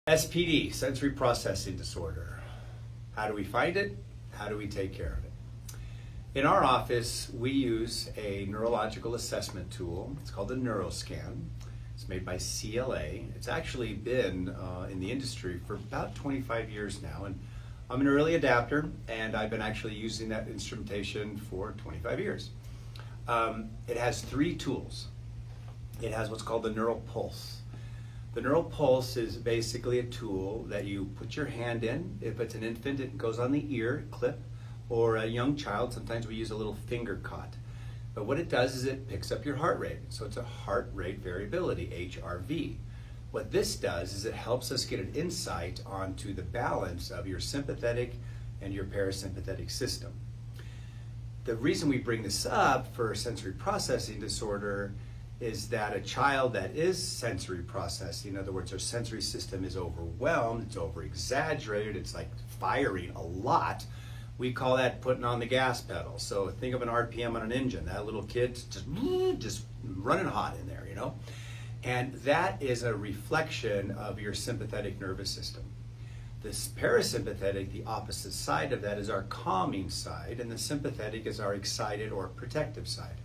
SPD, sensory processing disorder. How do we find it? How do we take care of it? In our office, we use a neurological assessment tool. It's called the NeuroScan. It's made by CLA. It's actually been in the industry for about 25 years now, and I'm an early adapter, and I've been actually using that instrumentation for 25 years. It has three tools. It has what's called the neural pulse. The neural pulse is basically a tool that you put your hand in. If it's an infant, it goes on the ear clip, or a young child, sometimes we use a little finger cot. But what it does is it picks up your heart rate. So it's a heart rate variability, HRV. What this does is it helps us get an insight onto the balance of your sympathetic and your parasympathetic system. The reason we bring this up for sensory processing disorder is that a child that is sensory processing, in other words, their sensory system is overwhelmed, it's over-exaggerated, it's like firing a lot, we call that putting on the gas pedal. So think of an RPM on an engine. That little kid's just running hot in there, you know? And that is a reflection of your sympathetic nervous system. This parasympathetic, the opposite side of that, is our calming side, and the sympathetic is our excited or protective side.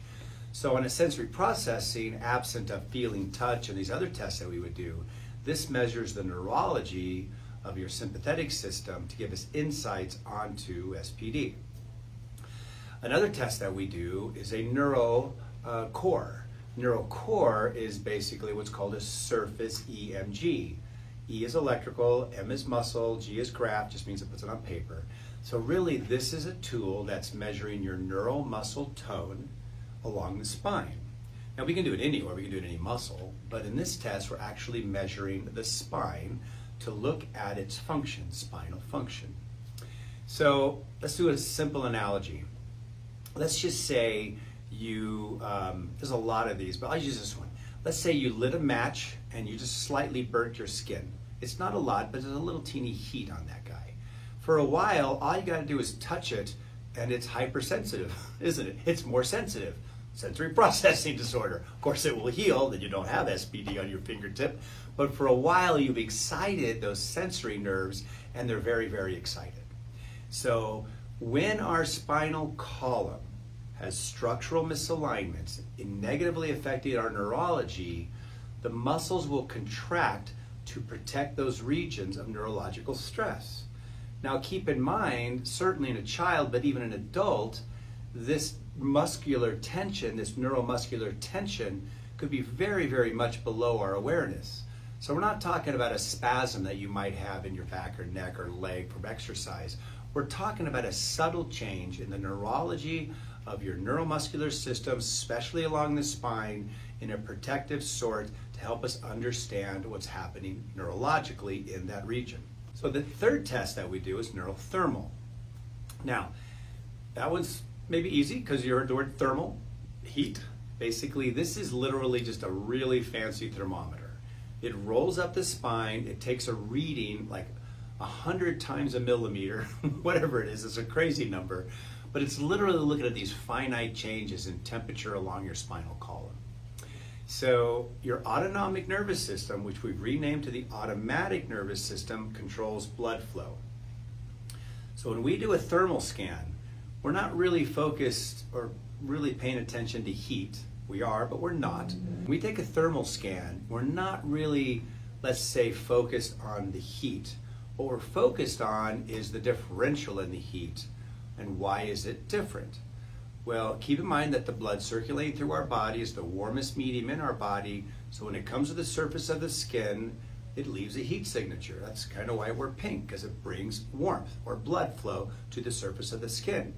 So on a sensory processing, absent of feeling, touch, and these other tests that we would do, this measures the neurology of your sympathetic system to give us insights onto SPD. Another test that we do is a neuro core. Neuro core is basically what's called a surface EMG. E is electrical, M is muscle, G is graph, just means it puts it on paper. So really this is a tool that's measuring your neuromuscle tone along the spine. Now we can do it anywhere, we can do it in any muscle, but in this test we're actually measuring the spine to look at its function, spinal function. So let's do a simple analogy. Let's just say you, there's a lot of these, but I'll use this one. Let's say you lit a match and you just slightly burnt your skin. It's not a lot, but there's a little teeny heat on that guy. For a while, all you gotta do is touch it and it's hypersensitive, isn't it? It's more sensitive. Sensory processing disorder. Of course, it will heal, then you don't have SPD on your fingertip, but for a while you've excited those sensory nerves and they're very, very excited. So when our spinal column has structural misalignments negatively affecting our neurology, the muscles will contract to protect those regions of neurological stress. Now keep in mind, certainly in a child, but even an adult, this muscular tension, this neuromuscular tension could be very, very much below our awareness. So we're not talking about a spasm that you might have in your back or neck or leg from exercise. We're talking about a subtle change in the neurology of your neuromuscular system, especially along the spine, in a protective sort to help us understand what's happening neurologically in that region. So the third test that we do is neurothermal. Now, that one's maybe easy because you heard the word thermal, heat. Basically, this is literally just a really fancy thermometer. It rolls up the spine, it takes a reading like 100 times a millimeter, whatever it is, it's a crazy number, but it's literally looking at these finite changes in temperature along your spinal column. So your autonomic nervous system, which we've renamed to the automatic nervous system, controls blood flow. So when we do a thermal scan, we're not really focused or really paying attention to heat. We are, but we're not. When we take a thermal scan, we're not really, let's say, focused on the heat. What we're focused on is the differential in the heat. And why is it different? Well, keep in mind that the blood circulating through our body is the warmest medium in our body. So when it comes to the surface of the skin, it leaves a heat signature. That's kind of why we're pink, because it brings warmth or blood flow to the surface of the skin.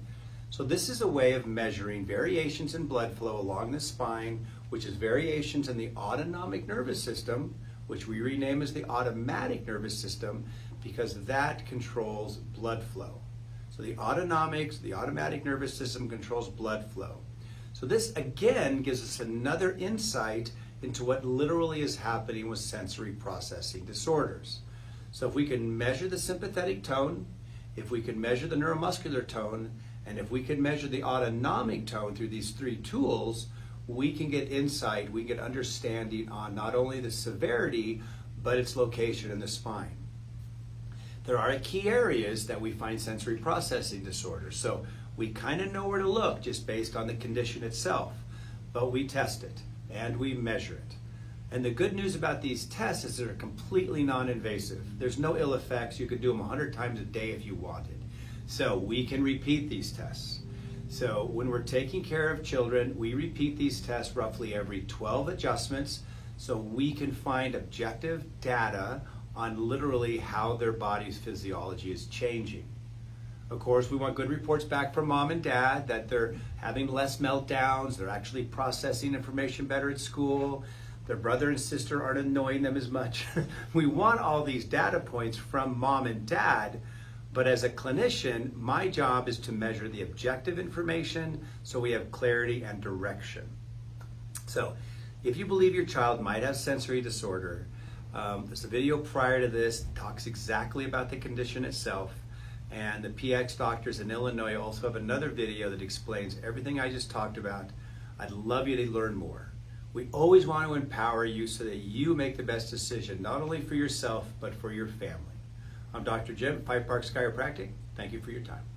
So this is a way of measuring variations in blood flow along the spine, which is variations in the autonomic nervous system, which we rename as the automatic nervous system, because that controls blood flow. So the automatic nervous system controls blood flow. So this again gives us another insight into what literally is happening with sensory processing disorders. So if we can measure the sympathetic tone, if we can measure the neuromuscular tone, and if we can measure the autonomic tone through these three tools, we can get insight, we can get understanding on not only the severity, but its location in the spine. There are key areas that we find sensory processing disorders, so we kind of know where to look just based on the condition itself, but we test it and we measure it. And the good news about these tests is they're completely non-invasive. There's no ill effects. You could do them 100 times a day if you wanted. So we can repeat these tests. So when we're taking care of children, we repeat these tests roughly every 12 adjustments so we can find objective data on literally how their body's physiology is changing. Of course, we want good reports back from mom and dad that they're having less meltdowns, they're actually processing information better at school, their brother and sister aren't annoying them as much. We want all these data points from mom and dad, but as a clinician, my job is to measure the objective information so we have clarity and direction. So, if you believe your child might have sensory disorder, there's a video prior to this that talks exactly about the condition itself. And the PX doctors in Illinois also have another video that explains everything I just talked about. I'd love you to learn more. We always want to empower you so that you make the best decision, not only for yourself, but for your family. I'm Dr. Jim, Five Parks Chiropractic. Thank you for your time.